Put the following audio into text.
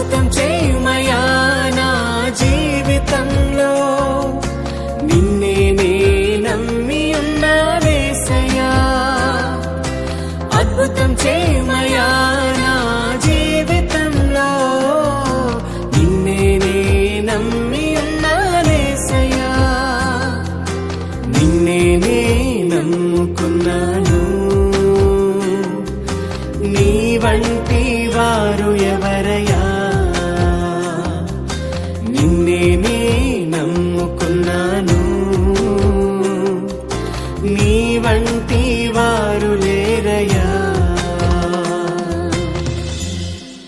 అద్భుతం చేయుమయా నా జీవితంలో, నిన్నే నే నమ్మి ఉన్నానేసయ్యా. అద్భుతం చేయుమయా నా జీవితంలో, నిన్నే నే నమ్మి ఉన్నానేసయ్యా. నిన్నే నే నమ్ముకున్నాను, నీ వంటి వారు